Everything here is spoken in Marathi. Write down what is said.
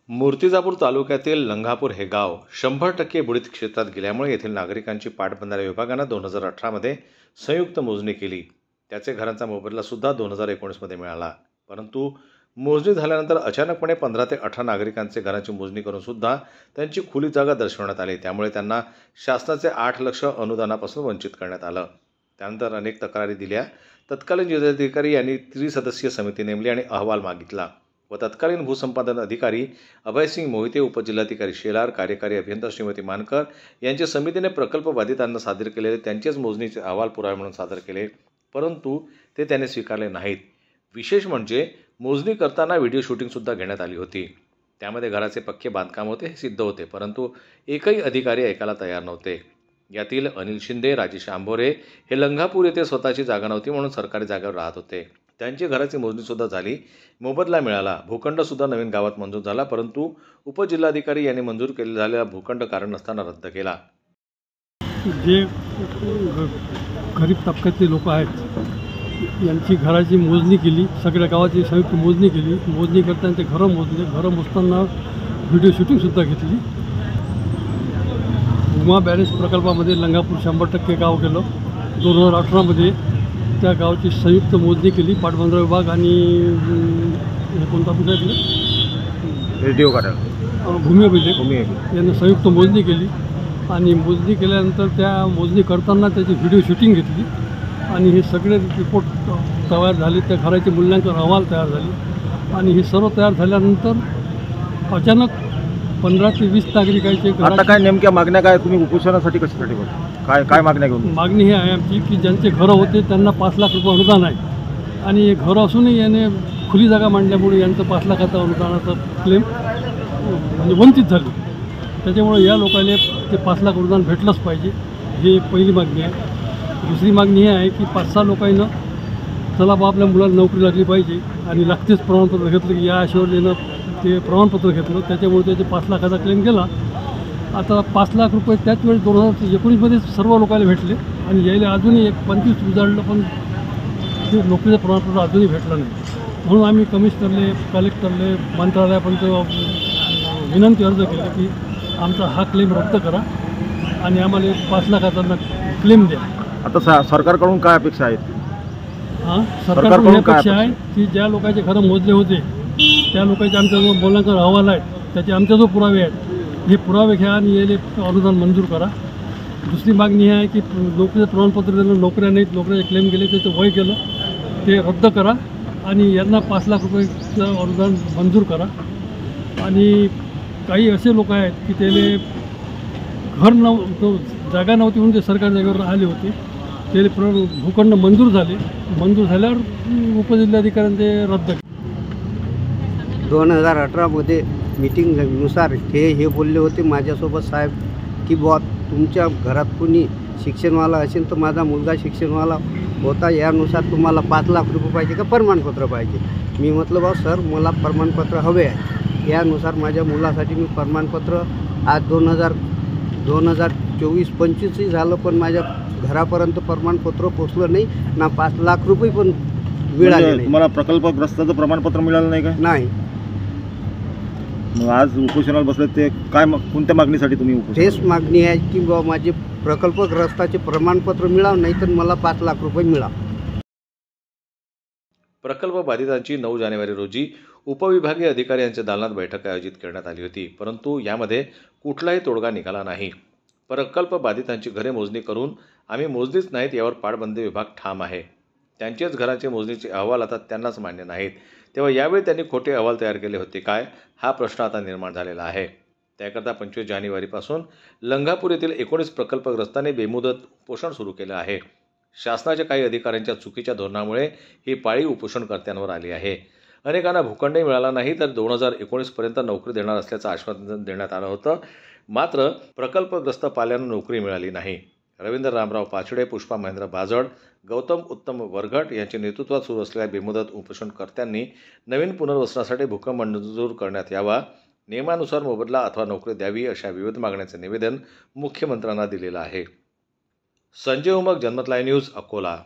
मूर्तिजापूर तालुक्यातील लंघापूर हे गाव 100% बुडीत क्षेत्रात गेल्यामुळे येथील नागरिकांची पाटबंधारे विभागाने 2018 मध्ये संयुक्त मोजणी केली। त्याचे घरांचा मोबदला सुद्धा 2019 मध्ये मिळाला। परंतु मोजणी झाल्यानंतर अचानकपणे 15 ते 18 नागरिकांचे घरांची मोजणी करून सुद्धा त्यांची खुली जागा दर्शवण्यात आली। त्यामुळे त्यांना शासनाचे 8 लाख अनुदानापासून वंचित करण्यात आलं। त्यानंतर अनेक तक्रारी दिल्या। तत्कालीन जिल्हाधिकारी यांनी त्रिसदस्यीय समिती नेमली आणि अहवाल मागितला व तत्कालीन भूसंपादन अधिकारी अभयसिंग मोहिते, उपजिल्हाधिकारी शेलार, कार्यकारी अभियंता श्रीमती मानकर यांच्या समितीने प्रकल्प बाधितांना सादर केलेले त्यांचेच मोजणीचे अहवाल पुरावे म्हणून सादर केले, परंतु ते त्याने स्वीकारले नाहीत। विशेष म्हणजे मोजणी करताना व्हिडिओ शूटिंग सुद्धा घेण्यात आली होती। त्यामध्ये घराचे पक्के बांधकाम होते हे सिद्ध होते, परंतु एकही अधिकारी ऐकायला तयार नव्हते। यातील अनिल शिंदे, राजेश आंभोरे हे लंघापूर येथे स्वतःची जागा नव्हती म्हणून सरकारी जागेवर राहत होते। त्यांची घराची मोजणी सुद्धा झाली, मोबदला मिळाला, भूखंड सुद्धा नवीन गावात मंजूर झाला, परंतु उपजिल्हाधिकारी यांनी मंजूर केलेला भूखंड कारण नसताना रद्द केला। जे गरीब तबक्यातले लोक आहेत यांची घराची मोजणी केली, सगळ्या गावाची संयुक्त मोजणी केली। मोजणी करताना ते घरं मोजले, घरं मोजताना व्हिडिओ शूटिंगसुद्धा घेतली। उमा बॅरेज प्रकल्पामध्ये लंघापूर 100% गाव गेलं। 2018 मध्ये त्या गावाची संयुक्त मोजणी केली। पाटबंधारे विभाग आणि कोणता रेडिओ काढायला भूमी अभिलेख यांनी संयुक्त मोजणी केली आणि मोजणी केल्यानंतर त्या मोजणी करताना त्याची व्हिडिओ शूटिंग घेतली आणि हे सगळे रिपोर्ट तयार झाले। त्या घराचे मूल्यांकन अहवाल तयार झाले आणि हे सर्व तयार झाल्यानंतर अचानक 15 ते 20 नागरिकांचे आता काय नेमक्या मागण्या काय, तुम्ही उपोषणासाठी कशासाठी काय मागण्या घेऊन? मागणी ही आहे आमची की ज्यांचे घरं होते त्यांना 5 लाख रुपये अनुदान आहे आणि घरं असूनही याने खुली जागा मांडल्यामुळे यांचं 5 लाखाचं अनुदानाचं क्लेम म्हणजे वंचित झाले। त्याच्यामुळे या लोकांना ते 5 लाख अनुदान भेटलंच पाहिजे, ही पहिली मागणी आहे। दुसरी मागणी ही आहे की 5-6 लोकांना चला बा आपल्या मुलाला नोकरी लागली पाहिजे आणि लागतेच प्रमाणपत्र घेतलं की या आशेवर येणं ते प्रमाणपत्र घेतलं, त्याच्यामुळे त्याचे 5 लाखाचा क्लेम गेला। आता 5 लाख रुपये त्याच वेळेस 2019 मध्ये सर्व लोकांना भेटले आणि यायला अजूनही 25 उजाडलं, पण ते नोकरीचं प्रमाणपत्र अजूनही भेटलं नाही। म्हणून आम्ही कमिशनरले, कलेक्टरले, मंत्रालयापर्यंत विनंती अर्ज केली की आमचा हा क्लेम रद्द करा आणि आम्हाला 5 लाखाचा क्लेम द्या। आता सरकारकडून काय अपेक्षा आहेत? सरकारकडून अपेक्षा आहे की ज्या लोकांचे घरं मोजले होते त्या लोकांचे आमच्याजवळ मूल्यांकन अहवाल आहेत, त्याचे आमच्याजवळ पुरावे आहेत, हे पुरावे घ्या आणि याले अनुदान मंजूर करा। दुसरी मागणी ही आहे की नोकरीचं प्रमाणपत्र दिलं, नोकऱ्या नाहीत, नोकऱ्याचे क्लेम गेले, त्याचं वय गेलं, ते रद्द करा आणि यांना 5 लाख रुपयेचं अनुदान मंजूर करा। आणि काही असे लोक आहेत की त्याले जागा नव्हती म्हणून ते सरकारी जागेवर आले होते, ते भूखंड मंजूर झाले, मंजूर झाल्यावर उपजिल्हाधिकाऱ्यांनी ते रद्द केले। 2018 मध्ये मीटिंगनुसार हे बोलले होते माझ्यासोबत साहेब की बुवा तुमच्या घरात कोणी शिक्षणवाला असेल तर माझा मुलगा शिक्षणवाला होता, यानुसार तुम्हाला 5 लाख रुपये पाहिजे का प्रमाणपत्र पाहिजे? मी म्हटलं बा सर मला प्रमाणपत्र हवे आहे, यानुसार माझ्या मुलासाठी मी प्रमाणपत्र आज 2024-25 झालं, पण माझ्या घरापर्यंत प्रमाणपत्र पोचलं नाही ना, 5 लाख रुपये पण मिळाले नाही। तुम्हाला प्रकल्पग्रस्ताचं प्रमाणपत्र मिळालं नाही का? नाही। मग आज उपोषणाला बसले ते काय, कोणत्या मागणीसाठी तुम्ही तेच मागणी आहे की बाबा माझे प्रकल्पग्रस्ताचे प्रमाणपत्र मिळावं, नाही तर मला 5 लाख रुपये मिळावं। प्रकल्प बाधितांची 9 जानेवारी रोजी उपविभागीय अधिकारी यांच्या दालनात बैठक आयोजित करण्यात आली होती, परंतु यामध्ये कुठलाही तोडगा निघाला नाही। प्रकल्प बाधितांची घरे मोजणी करून आम्ही मोजलीच नाहीत यावर पाटबंधारे विभाग ठाम आहे। त्यांचेच घराचे मोजणीचे अहवाल आता त्यांनाच मान्य नाहीत, तेव्हा यावेळी त्यांनी खोटे अहवाल तयार केले होते काय, हा प्रश्न आता निर्माण झालेला आहे। त्याकरता 25 जानेवारीपासून लंघापूर येथील 19 प्रकल्पग्रस्तांनी बेमुदत उपोषण सुरू केलं आहे। शासनाच्या काही अधिकाऱ्यांच्या चुकीच्या धोरणामुळे ही पाळी उपोषणकर्त्यांवर आली आहे। अनेकांना भूखंडही मिळाला नाही, तर 2019 पर्यंत नोकरी देणार असल्याचं आश्वासन देण्यात आलं होतं, मात्र प्रकल्पग्रस्त पाल्यांना नोकरी मिळाली नाही। रवींद्र रामराव पाचडे, पुष्पा महेंद्र बाजड, गौतम उत्तम वरघट यांच्या नेतृत्वात सुरू असलेल्या बेमुदत उपोषणकर्त्यांनी नवीन पुनर्वसनासाठी भूखंड मंजूर करण्यात यावा, नियमानुसार मोबदला अथवा नोकरी द्यावी अशा विविध मागण्यांचे निवेदन मुख्यमंत्र्यांना दिलेलं आहे। संजय उमक, जनमत लाईव्ह न्यूज, अकोला।